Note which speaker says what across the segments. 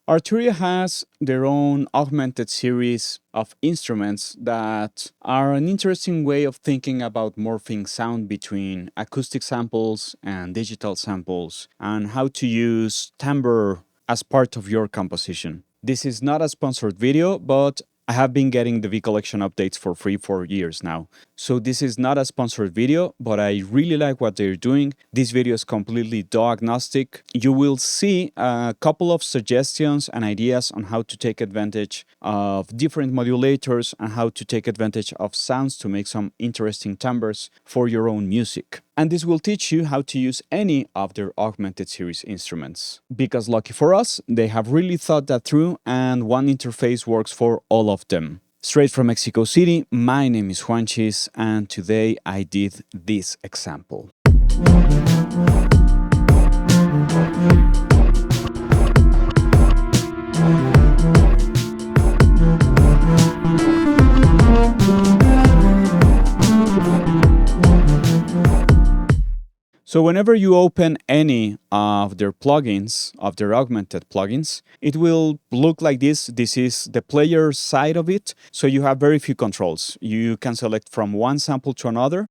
Speaker 1: Arturia has their own augmented series of instruments that are an interesting way of thinking about morphing sound between acoustic samples and digital samples and how to use timbre as part of your composition. This is not a sponsored video, but I have been getting the V Collection updates for free for years now. So this is not a sponsored video, but I really like what they're doing. This video is completely DAW agnostic. You will see a couple of suggestions and ideas on how to take advantage of different modulators and how to take advantage of sounds to make some interesting timbres for your own music. And this will teach you how to use any of their augmented series instruments. Because lucky for us, they have really thought that through and one interface works for all of them. Straight from Mexico City, my name is Juanchis and today I did this example. So whenever you open any of their plugins, of their augmented plugins, it will look like this. This is the player side of it. So you have very few controls. You can select from one sample to another.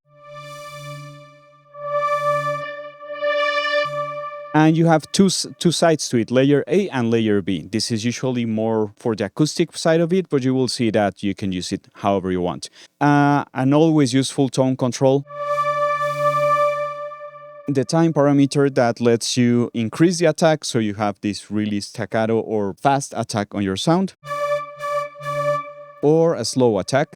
Speaker 1: And you have two sides to it, layer A and layer B. This is usually more for the acoustic side of it, but you will see that you can use it however you want. An always useful tone control. The time parameter that lets you increase the attack, so you have this really staccato or fast attack on your sound, or a slow attack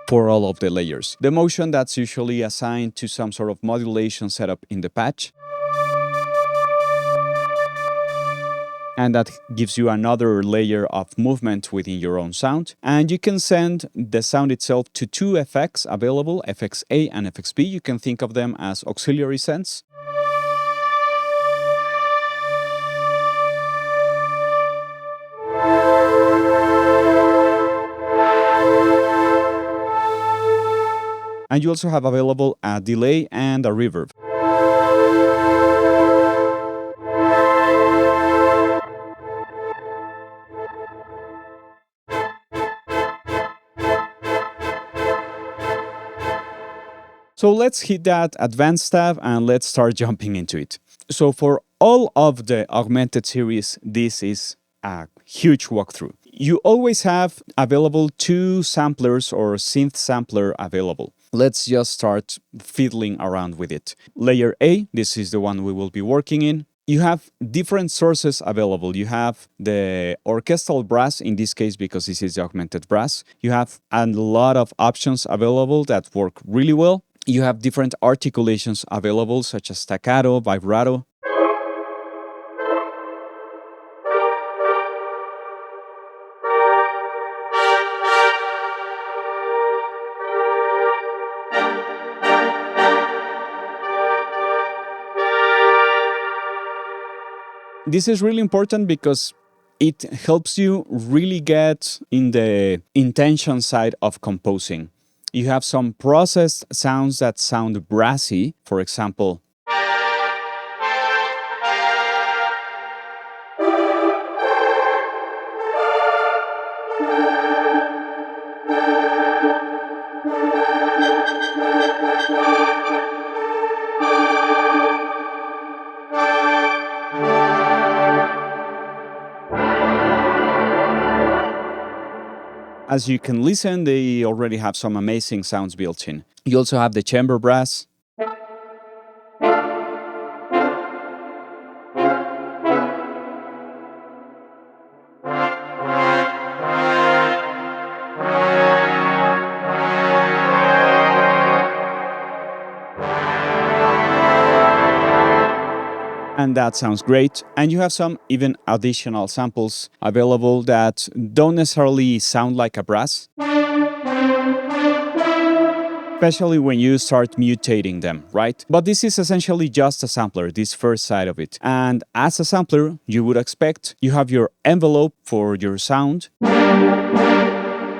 Speaker 1: for all of the layers. The motion that's usually assigned to some sort of modulation setup in the patch. And that gives you another layer of movement within your own sound. And you can send the sound itself to two effects available, FXA and FXB. You can think of them as auxiliary sends. And you also have available a delay and a reverb. So let's hit that advanced tab and let's start jumping into it. So for all of the augmented series, this is a huge walkthrough. You always have available two samplers or synth sampler available. Let's just start fiddling around with it. Layer A, this is the one we will be working in. You have different sources available. You have the orchestral brass, in this case, because this is the augmented brass. You have a lot of options available that work really well. You have different articulations available, such as staccato, vibrato. This is really important because it helps you really get in the intention side of composing. You have some processed sounds that sound brassy, for example. As you can listen, they already have some amazing sounds built in. You also have the chamber brass. And that sounds great. And you have some even additional samples available that don't necessarily sound like a brass, especially when you start mutating them, right? But this is essentially just a sampler, this first side of it. And as a sampler, you would expect you have your envelope for your sound.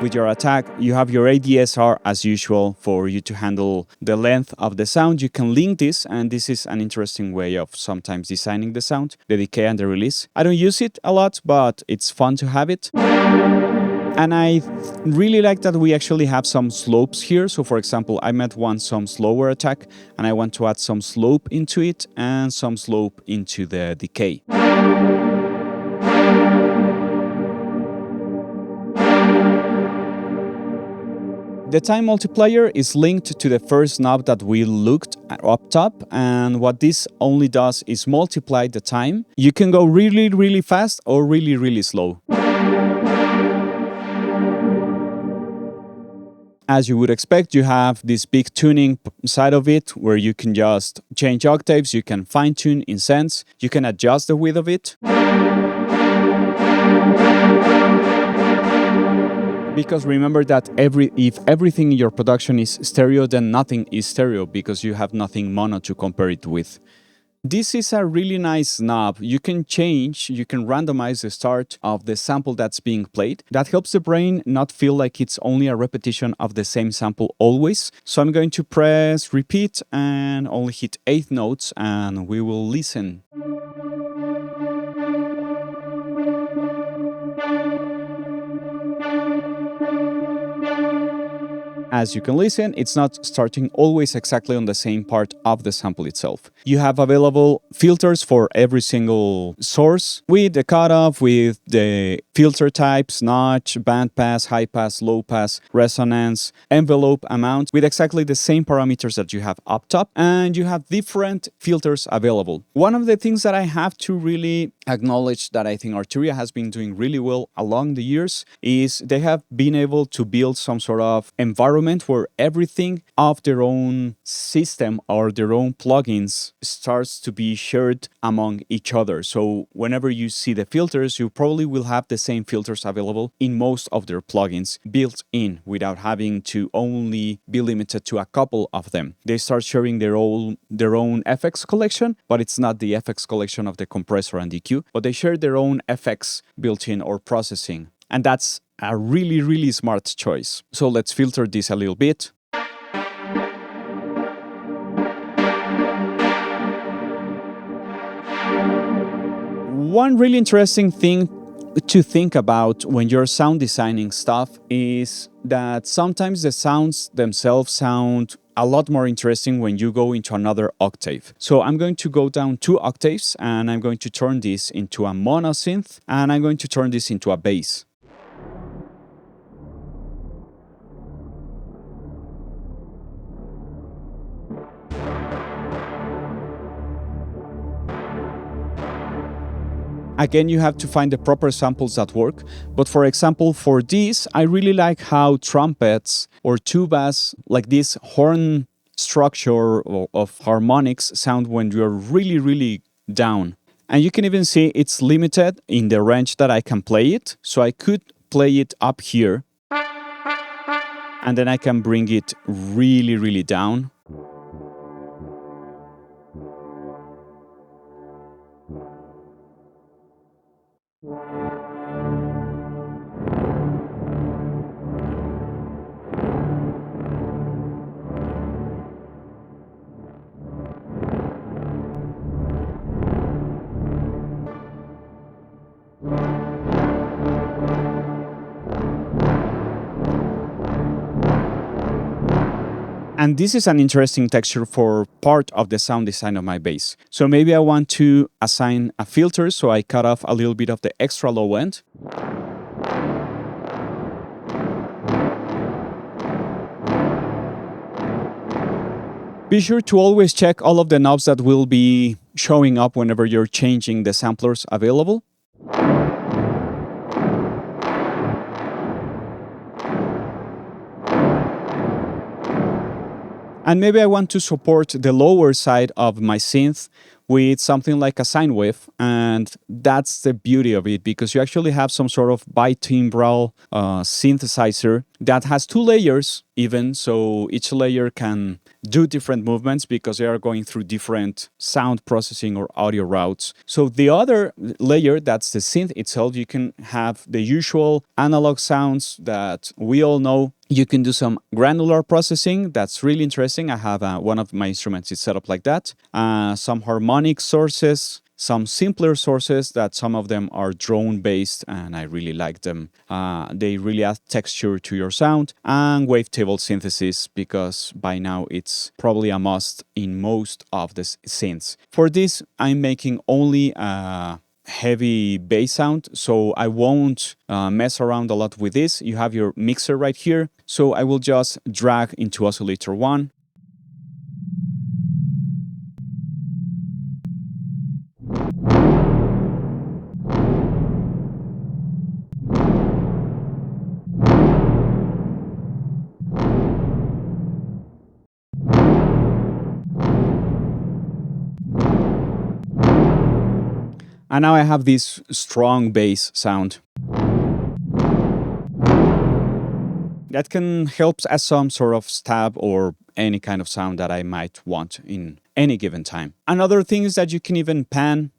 Speaker 1: With your attack, you have your ADSR as usual for you to handle the length of the sound. You can link this, and this is an interesting way of sometimes designing the sound, the decay and the release. I don't use it a lot, but it's fun to have it. And I really like that we actually have some slopes here. So for example, I might want some slower attack, and I want to add some slope into it and some slope into the decay. The time multiplier is linked to the first knob that we looked at up top, and what this only does is multiply the time. You can go really, really fast or really, really slow. As you would expect, you have this big tuning side of it where you can just change octaves, you can fine tune in Synth, you can adjust the width of it. Because remember that if everything in your production is stereo, then nothing is stereo because you have nothing mono to compare it with. This is a really nice knob. You can randomize the start of the sample that's being played. That helps the brain not feel like it's only a repetition of the same sample always. So I'm going to press repeat and only hit 8 notes, and we will listen. As you can listen, it's not starting always exactly on the same part of the sample itself. You have available filters for every single source with the cutoff, with the filter types, notch, bandpass, high pass, low pass, resonance, envelope amount, with exactly the same parameters that you have up top, and you have different filters available. One of the things that I have to really acknowledge that I think Arturia has been doing really well along the years is they have been able to build some sort of environment where everything of their own system or their own plugins starts to be shared among each other. So whenever you see the filters, you probably will have the same filters available in most of their plugins built in without having to only be limited to a couple of them. They start sharing their own FX collection, but it's not the FX collection of the compressor and EQ, but they share their own FX built-in or processing. And that's a really, really smart choice. So let's filter this a little bit. One really interesting thing to think about when you're sound designing stuff is that sometimes the sounds themselves sound a lot more interesting when you go into another octave. So I'm going to go down 2 octaves, and I'm going to turn this into a mono synth, and I'm going to turn this into a bass. Again, you have to find the proper samples that work. But for example, for this, I really like how trumpets or tubas, like this horn structure of harmonics, sound when you're really, really down. And you can even see it's limited in the range that I can play it. So I could play it up here, and then I can bring it really, really down. And this is an interesting texture for part of the sound design of my bass. So maybe I want to assign a filter, so I cut off a little bit of the extra low end. Be sure to always check all of the knobs that will be showing up whenever you're changing the samplers available. And maybe I want to support the lower side of my synth with something like a sine wave. And that's the beauty of it, because you actually have some sort of bitimbral synthesizer that has two layers even, so each layer can do different movements because they are going through different sound processing or audio routes. So the other layer, that's the synth itself, you can have the usual analog sounds that we all know. You can do some granular processing. That's really interesting. I have one of my instruments is set up like that. Some harmonic sources, some simpler sources that some of them are drone based, and I really like them. They really add texture to your sound, and wavetable synthesis, because by now it's probably a must in most of the synths. For this, I'm making only heavy bass sound, so I won't mess around a lot with this. You have your mixer right here, so I will just drag into oscillator 1. And now I have this strong bass sound that can help as some sort of stab or any kind of sound that I might want in any given time. Another thing is that you can even pan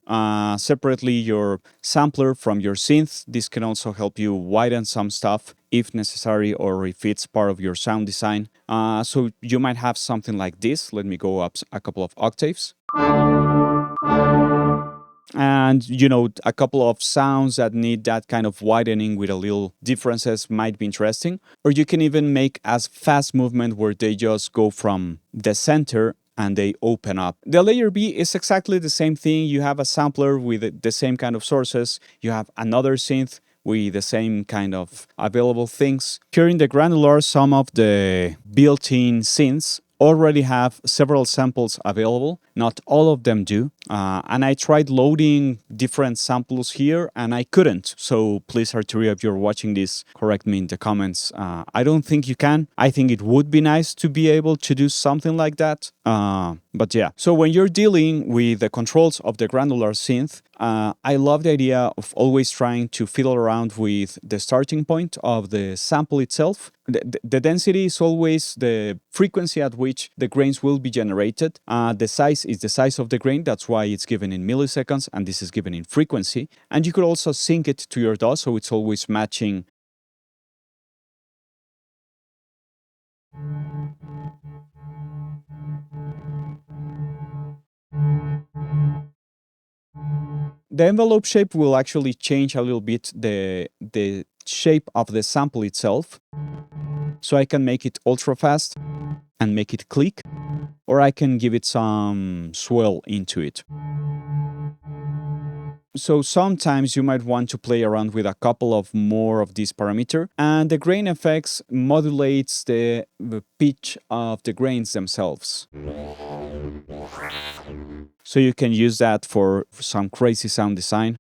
Speaker 1: separately your sampler from your synth. This can also help you widen some stuff if necessary, or if it's part of your sound design. So you might have something like this. Let me go up a couple of octaves. And, you know, a couple of sounds that need that kind of widening with a little differences might be interesting. Or you can even make as fast movement where they just go from the center and they open up. The layer B is exactly the same thing. You have a sampler with the same kind of sources. You have another synth with the same kind of available things. Here in the granular, some of the built-in synths already have several samples available. Not all of them do. And I tried loading different samples here and I couldn't. So please, Arturia, if you're watching this, correct me in the comments. I don't think you can. I think it would be nice to be able to do something like that. But yeah, so when you're dealing with the controls of the granular synth, I love the idea of always trying to fiddle around with the starting point of the sample itself. The density is always the frequency at which the grains will be generated. The size is the size of the grain. That's why it's given in milliseconds, and this is given in frequency. And you could also sync it to your DAW, so it's always matching. The envelope shape will actually change a little bit the shape of the sample itself. So I can make it ultra fast and make it click, or I can give it some swell into it. So sometimes you might want to play around with a couple of more of these parameters, and the grain effects modulates the pitch of the grains themselves. So you can use that for some crazy sound design.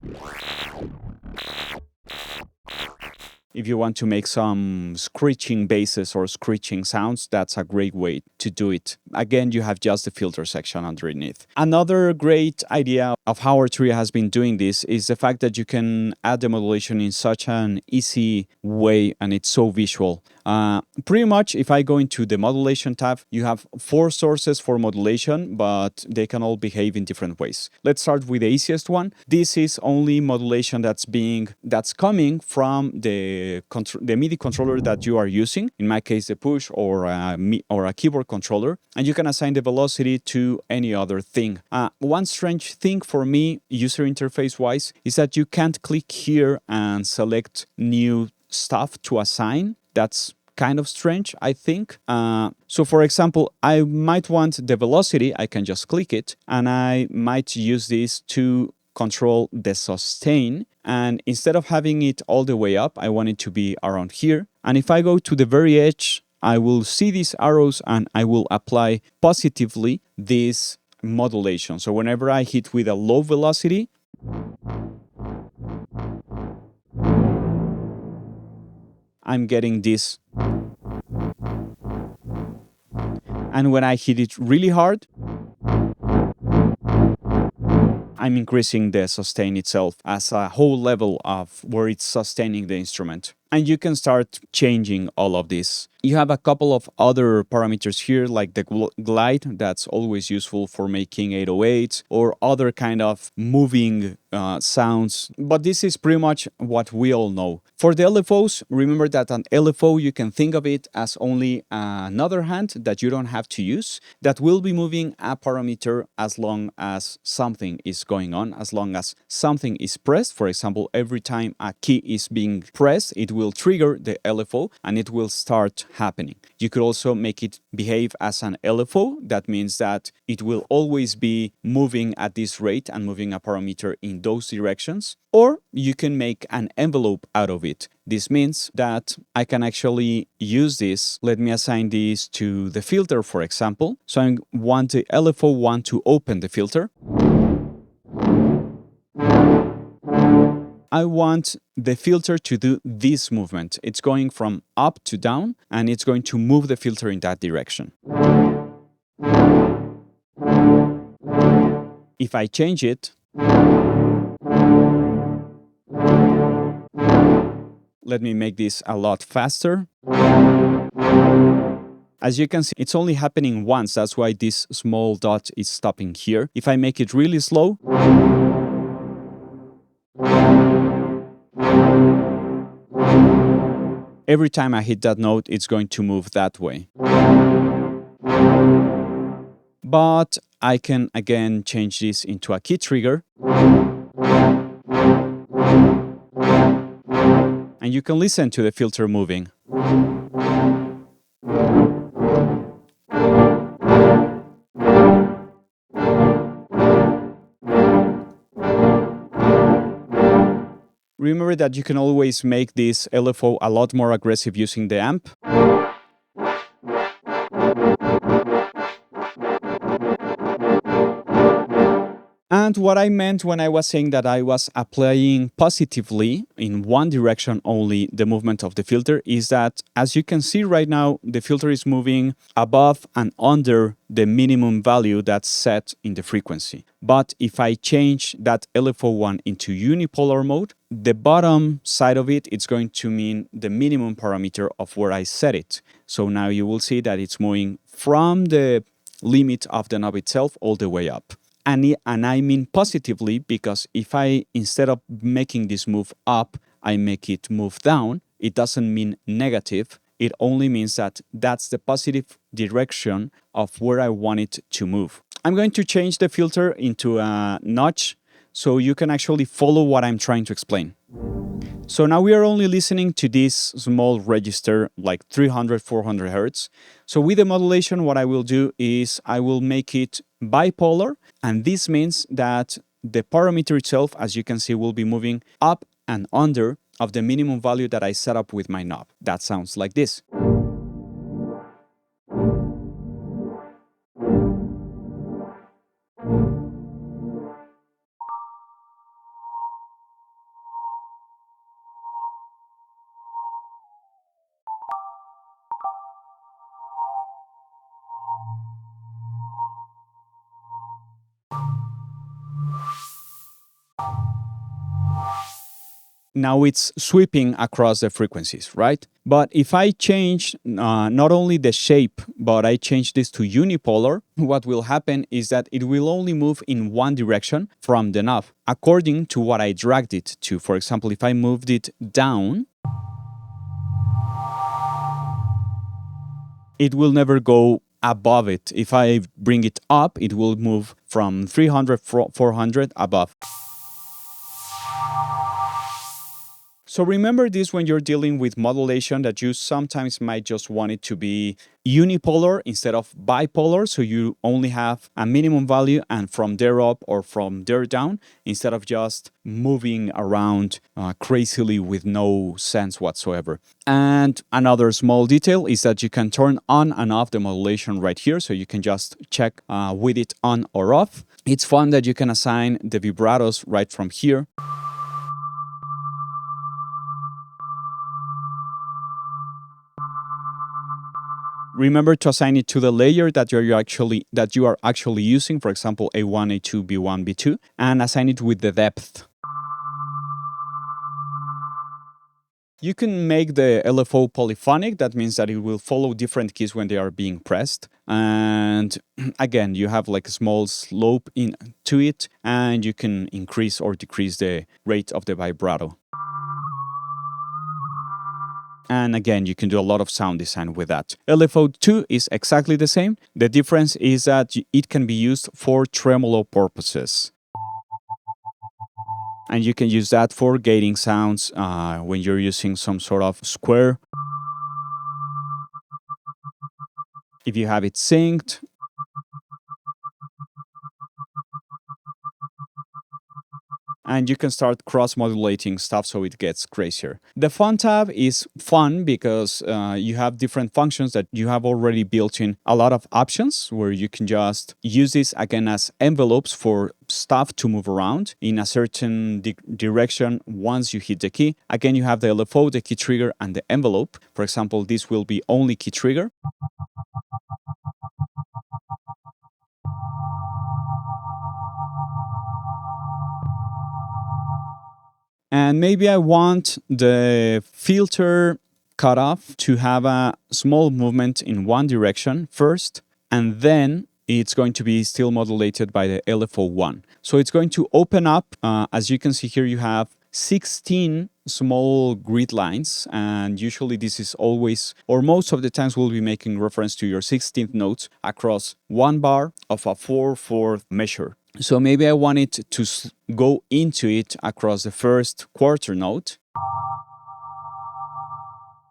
Speaker 1: If you want to make some screeching basses or screeching sounds, that's a great way to do it. Again, you have just the filter section underneath. Another great idea of how Arturia has been doing this is the fact that you can add the modulation in such an easy way, and it's so visual. Pretty much, if I go into the modulation tab, you have 4 sources for modulation, but they can all behave in different ways. Let's start with the easiest one. This is only modulation that's coming from the MIDI controller that you are using. In my case, the push or a keyboard controller, and you can assign the velocity to any other thing. One strange thing for me, user interface wise, is that you can't click here and select new stuff to assign. That's kind of strange, I think. So for example, I might want the velocity. I can just click it, and I might use this to control the sustain. And instead of having it all the way up, I want it to be around here. And if I go to the very edge, I will see these arrows and I will apply positively this modulation. So whenever I hit with a low velocity, I'm getting this. And when I hit it really hard, I'm increasing the sustain itself as a whole level of where it's sustaining the instrument. And you can start changing all of this. You have a couple of other parameters here, like the glide, that's always useful for making 808s or other kind of moving sounds. But this is pretty much what we all know. For the LFOs, remember that an LFO, you can think of it as only another hand that you don't have to use that will be moving a parameter as long as something is going on, as long as something is pressed. For example, every time a key is being pressed, it will trigger the LFO and it will start happening. You could also make it behave as an LFO. That means that it will always be moving at this rate and moving a parameter in those directions. Or you can make an envelope out of it. This means that I can actually use this. Let me assign this to the filter, for example. So I want the LFO1 to open the filter. I want the filter to do this movement. It's going from up to down, and it's going to move the filter in that direction. If I change it, let me make this a lot faster. As you can see, it's only happening once. That's why this small dot is stopping here. If I make it really slow, every time I hit that note, it's going to move that way. But I can again change this into a key trigger. And you can listen to the filter moving. Remember that you can always make this LFO a lot more aggressive using the amp. And what I meant when I was saying that I was applying positively in one direction only the movement of the filter is that, as you can see right now, the filter is moving above and under the minimum value that's set in the frequency. But if I change that LFO1 into unipolar mode, the bottom side of it, it's going to mean the minimum parameter of where I set it. So now you will see that it's moving from the limit of the knob itself all the way up. And I mean positively, because if I, instead of making this move up, I make it move down, it doesn't mean negative. It only means that that's the positive direction of where I want it to move. I'm going to change the filter into a notch so you can actually follow what I'm trying to explain. So now we are only listening to this small register, like 300, 400 hertz. So with the modulation, what I will do is I will make it bipolar. And this means that the parameter itself, as you can see, will be moving up and under of the minimum value that I set up with my knob. That sounds like this. Now it's sweeping across the frequencies, right? But if I change not only the shape, but I change this to unipolar, what will happen is that it will only move in one direction from the knob, according to what I dragged it to. For example, if I moved it down, it will never go above it. If I bring it up, it will move from 300, 400 above. So remember this when you're dealing with modulation, that you sometimes might just want it to be unipolar instead of bipolar, so you only have a minimum value and from there up or from there down, instead of just moving around crazily with no sense whatsoever. And another small detail is that you can turn on and off the modulation right here, so you can just check with it on or off. It's fun that you can assign the vibratos right from here. Remember to assign it to the layer that you are actually using, for example, A1, A2, B1, B2, and assign it with the depth. You can make the LFO polyphonic. That means that it will follow different keys when they are being pressed. And again, you have like a small slope into it, and you can increase or decrease the rate of the vibrato. And again, you can do a lot of sound design with that. LFO2 is exactly the same. The difference is that it can be used for tremolo purposes. And you can use that for gating sounds when you're using some sort of square. If you have it synced. And you can start cross-modulating stuff so it gets crazier. The Fun tab is fun because you have different functions that you have already built in a lot of options where you can just use this again as envelopes for stuff to move around in a certain direction once you hit the key. Again, you have the LFO, the key trigger, and the envelope. For example, this will be only key trigger. And maybe I want the filter cutoff to have a small movement in one direction first, and then it's going to be still modulated by the LFO1. So it's going to open up. As you can see here, you have 16 small grid lines, and usually this is always, or most of the times, we'll be making reference to your 16th notes across one bar of a 4/4 measure. So maybe I want it to go into it across the first quarter note,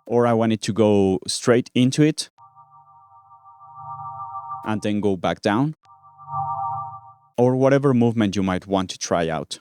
Speaker 1: or I want it to go straight into it and then go back down, or whatever movement you might want to try out.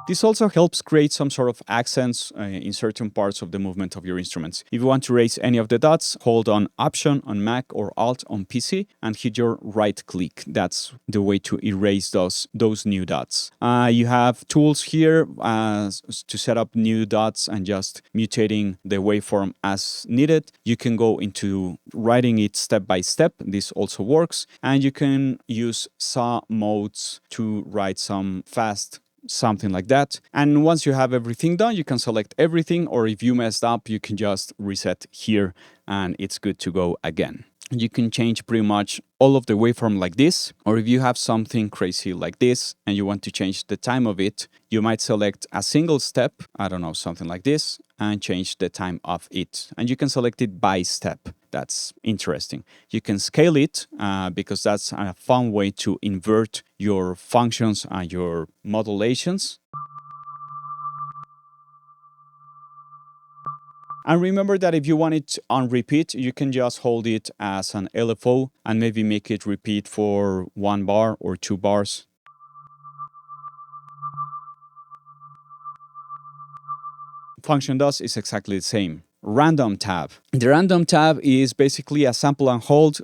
Speaker 1: This also helps create some sort of accents in certain parts of the movement of your instruments. If you want to erase any of the dots, hold on Option on Mac or Alt on PC and hit your right click. That's the way to erase those new dots. You have tools here to set up new dots and just mutating the waveform as needed. You can go into writing it step by step. This also works. And you can use saw modes to write some fast something like that. And once you have everything done, you can select everything, or if you messed up, you can just reset here and it's good to go again. You can change pretty much all of the waveform like this, or if you have something crazy like this and you want to change the time of it, you might select a single step, I don't know, something like this, and change the time of it. And you can select it by step. That's interesting. You can scale it because that's a fun way to invert your functions and your modulations. And remember that if you want it on repeat, you can just hold it as an LFO and maybe make it repeat for 1 bar or 2 bars. Function does is exactly the same. Random tab. The random tab is basically a sample and hold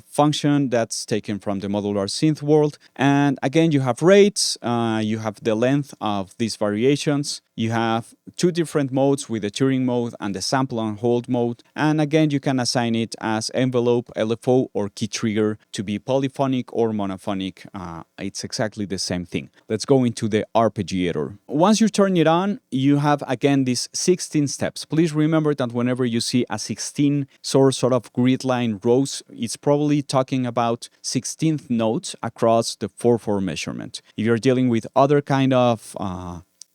Speaker 1: function that's taken from the modular synth world. And again, you have rates, you have the length of these variations, you have 2 different modes with the Turing mode and the sample and hold mode. And again, you can assign it as envelope, LFO, or key trigger to be polyphonic or monophonic. It's exactly the same thing. Let's go into the Arpeggiator. Once you turn it on, you have again these 16 steps. Please remember that whenever you see a 16 sort of grid line rows, it's probably talking about 16th notes across the 4/4 measurement. If you're dealing with other kind of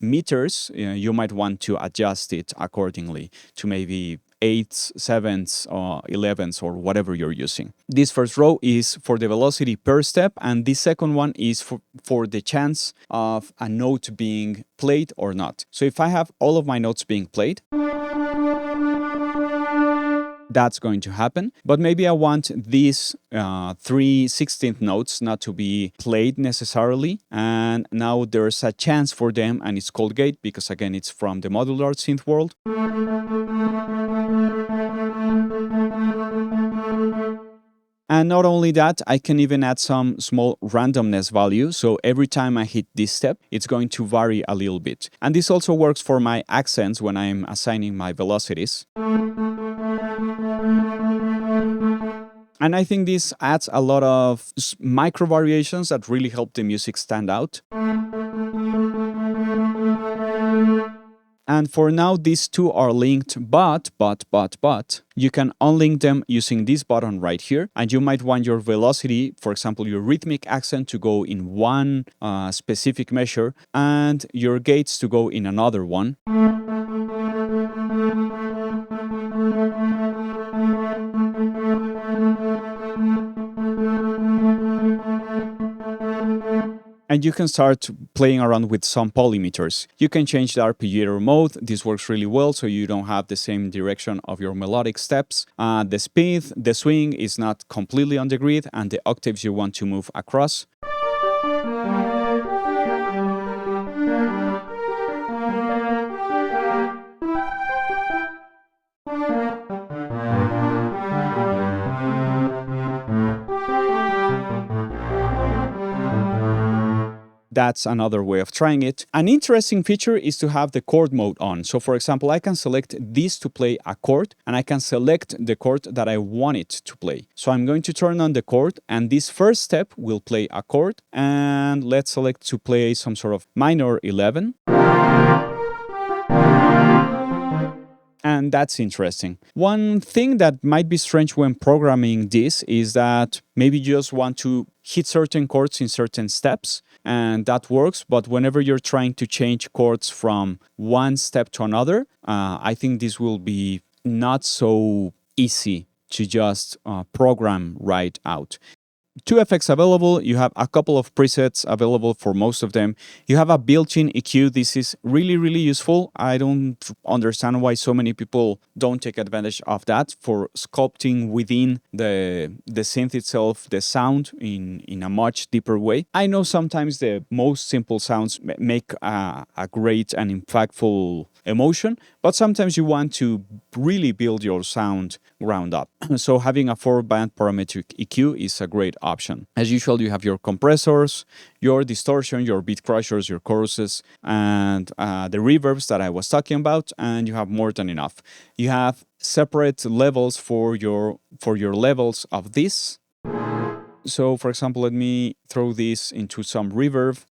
Speaker 1: meters, you might want to adjust it accordingly to maybe 8ths, 7ths, or 11ths, or whatever you're using. This first row is for the velocity per step, and this second one is for the chance of a note being played or not. So if I have all of my notes being played, that's going to happen. But maybe I want these 3 16th notes not to be played necessarily. And now there's a chance for them, and it's called gate because, again, it's from the modular synth world. And not only that, I can even add some small randomness value. So every time I hit this step, it's going to vary a little bit. And this also works for my accents when I'm assigning my velocities. And I think this adds a lot of micro variations that really help the music stand out. And for now, these two are linked, but, you can unlink them using this button right here. And you might want your velocity, for example, your rhythmic accent to go in one specific measure and your gates to go in another one. And you can start playing around with some polymeters. You can change the arpeggiator mode. This works really well, so you don't have the same direction of your melodic steps. The speed, the swing is not completely on the grid, and the octaves you want to move across. That's another way of trying it. An interesting feature is to have the chord mode on. So for example, I can select this to play a chord, and I can select the chord that I want it to play. So I'm going to turn on the chord, and this first step will play a chord, and let's select to play some sort of minor 11. And that's interesting. One thing that might be strange when programming this is that maybe you just want to hit certain chords in certain steps, and that works. But whenever you're trying to change chords from one step to another, I think this will be not so easy to just program right out. Two effects available. You have a couple of presets available for most of them. You have a built-in EQ. This is really, really useful. I don't understand why so many people don't take advantage of that for sculpting within the synth itself, the sound in a much deeper way. I know sometimes the most simple sounds make a great and impactful emotion, but sometimes you want to really build your sound ground up. So having a 4-band parametric EQ is a great option. As usual, you have your compressors, your distortion, your beat crushers, your choruses, and the reverbs that I was talking about, and you have more than enough. You have separate levels for your levels of this. So for example, let me throw this into some reverb.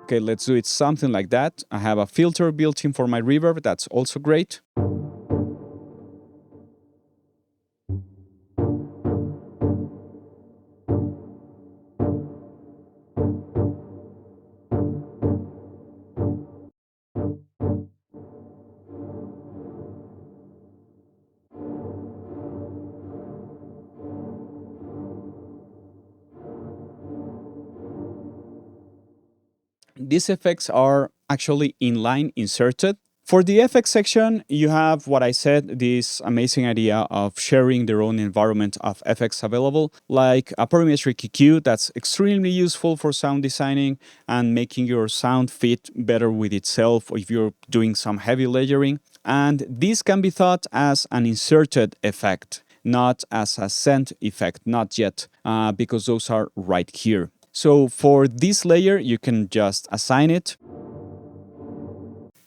Speaker 1: Okay, let's do it something like that. I have a filter built in for my reverb. That's also great. These effects are actually inline inserted. For the effects section, you have what I said, this amazing idea of sharing their own environment of effects available, like a parametric EQ that's extremely useful for sound designing and making your sound fit better with itself if you're doing some heavy layering. And this can be thought as an inserted effect, not as a sent effect, not yet, because those are right here. So for this layer, you can just assign it.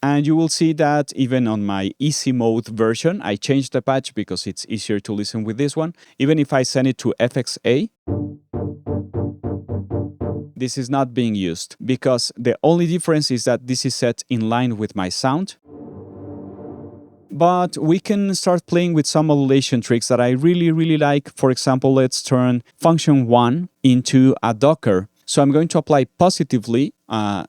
Speaker 1: And you will see that even on my easy mode version, I changed the patch because it's easier to listen with this one. Even if I send it to FXA, this is not being used because the only difference is that this is set in line with my sound. But we can start playing with some modulation tricks that I really, really like. For example, let's turn function 1 into a Docker. So I'm going to apply positively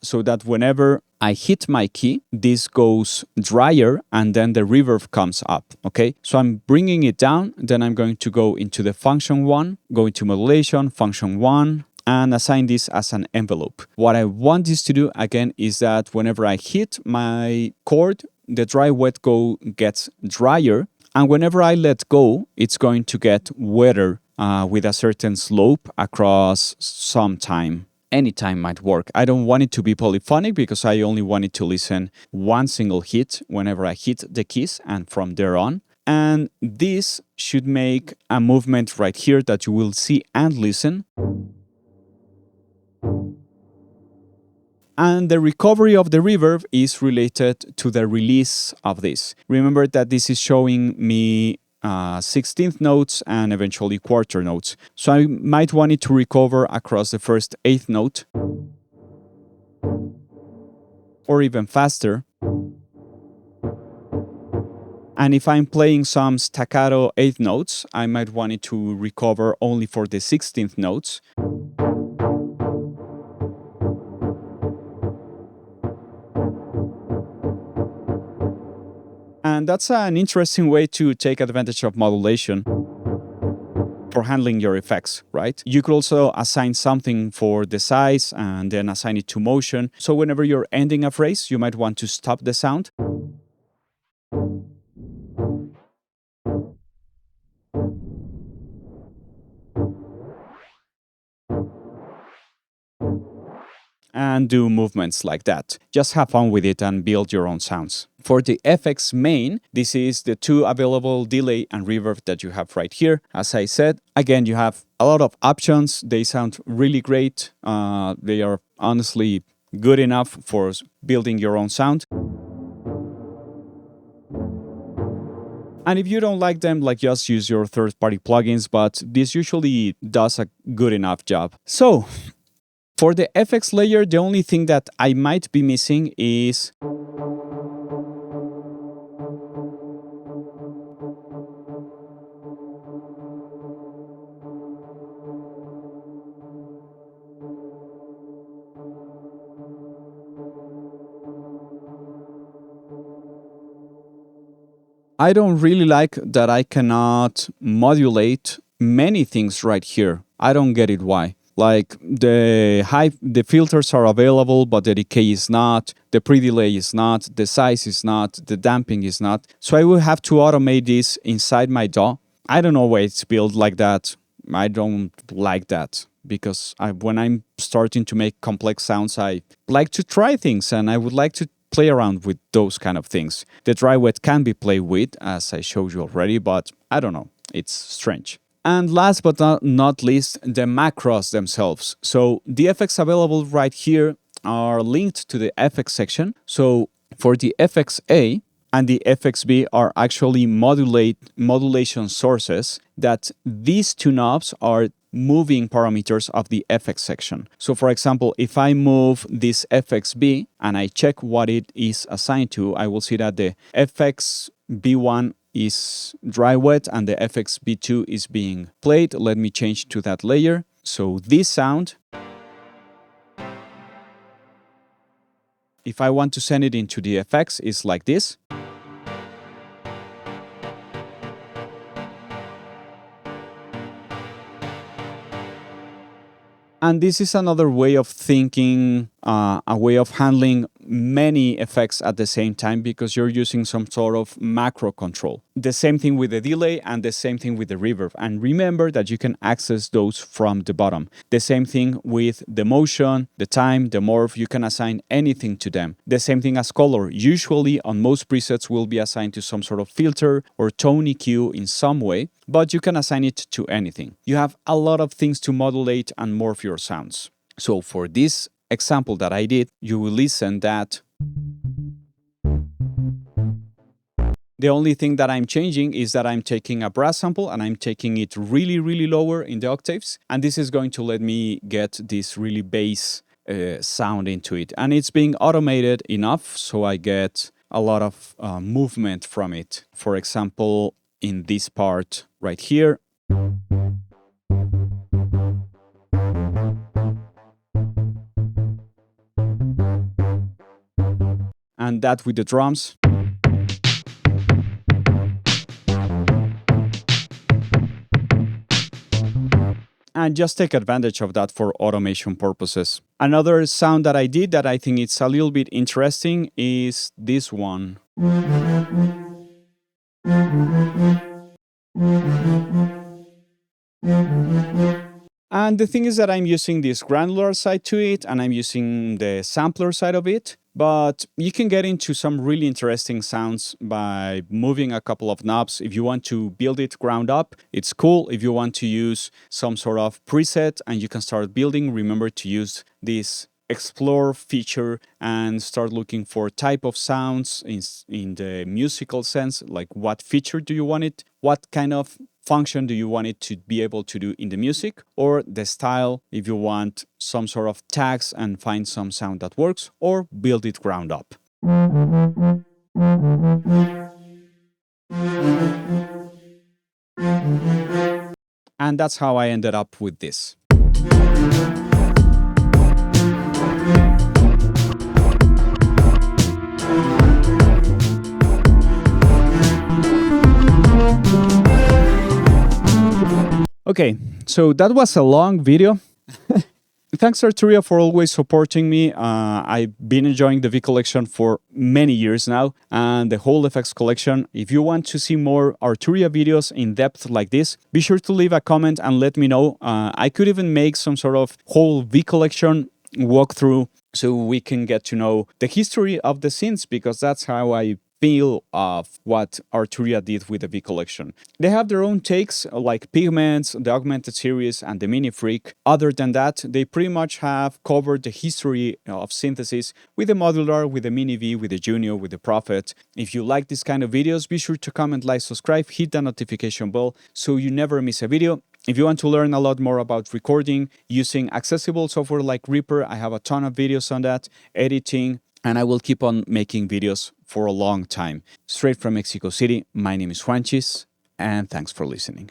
Speaker 1: so that whenever I hit my key, this goes drier and then the reverb comes up, okay? So I'm bringing it down, then I'm going to go into the function 1, go into modulation, function 1, and assign this as an envelope. What I want this to do, again, is that whenever I hit my chord, the dry wet go gets drier, And whenever I let go, it's going to get wetter with a certain slope across some time. Any time might work. I don't want it to be polyphonic because I only want it to listen one single hit whenever I hit the keys and from there on. And this should make a movement right here that you will see and listen. And the recovery of the reverb is related to the release of this. Remember that this is showing me 16th notes and eventually quarter notes. So I might want it to recover across the first 8th note or even faster. And if I'm playing some staccato 8th notes, I might want it to recover only for the 16th notes. And that's an interesting way to take advantage of modulation for handling your effects, right? You could also assign something for the size and then assign it to motion. So whenever you're ending a phrase, you might want to stop the sound. And do movements like that. Just have fun with it and build your own sounds. For the FX main, this is the two available delay and reverb that you have right here. As I said, again, you have a lot of options. They sound really great. They are honestly good enough for building your own sound. And if you don't like them, just use your third-party plugins, but this usually does a good enough job. So, for the FX layer, the only thing that I might be missing is I don't really like that I cannot modulate many things right here. I don't get it why. Like the filters are available, but the decay is not, the pre-delay is not, the size is not, the damping is not. So I will have to automate this inside my DAW. I don't know why it's built like that. I don't like that because when I'm starting to make complex sounds, I like to try things and I would like to play around with those kind of things. The dry wet can be played with, as I showed you already, but I don't know. It's strange. And last but not least, the macros themselves. So the effects available right here are linked to the FX section. So for the FXA and the FXB are actually modulation sources that these two knobs are moving parameters of the FX section. So for example, if I move this FXB and I check what it is assigned to, I will see that the FXB1 is dry wet and the FXB2 is being played. Let me change to that layer. So this sound, if I want to send it into the effects, is like this. And this is another way of thinking, a way of handling many effects at the same time because you're using some sort of macro control. The same thing with the delay and the same thing with the reverb. And remember that you can access those from the bottom. The same thing with the motion, the time, the morph, you can assign anything to them. The same thing as color. Usually on most presets will be assigned to some sort of filter or tone EQ in some way, but you can assign it to anything. You have a lot of things to modulate and morph your sounds. So for this example that I did, you will listen that the only thing that I'm changing is that I'm taking a brass sample and I'm taking it really, really lower in the octaves. And this is going to let me get this really bass sound into it. And it's being automated enough so I get a lot of movement from it. For example, in this part right here. And that with the drums. And just take advantage of that for automation purposes. Another sound that I did that I think it's a little bit interesting is this one. And the thing is that I'm using this granular side to it, and I'm using the sampler side of it. But you can get into some really interesting sounds by moving a couple of knobs. If you want to build it ground up, it's cool. If you want to use some sort of preset and you can start building, remember to use this explore feature and start looking for type of sounds in the musical sense, like what feature do you want it, what kind of function do you want it to be able to do in the music, or the style if you want some sort of tags and find some sound that works, or build it ground up. And that's how I ended up with this. Okay, so that was a long video. Thanks, Arturia, for always supporting me. I've been enjoying the V collection for many years now, and the whole effects collection. If you want to see more Arturia videos in depth like this, be sure to leave a comment and let me know. I could even make some sort of whole V collection walkthrough so we can get to know the history of the synths, because that's how I feel of what Arturia did with the V collection. They have their own takes, like Pigments, the Augmented series, and the Mini Freak. Other than that, they pretty much have covered the history of synthesis with the Modular, with the Mini V, with the Junior, with the Prophet. If you like this kind of videos, be sure to comment, like, subscribe, hit the notification bell so you never miss a video. If you want to learn a lot more about recording using accessible software like Reaper, I have a ton of videos on that, editing, and I will keep on making videos for a long time. Straight from Mexico City, my name is Juanchis, and thanks for listening.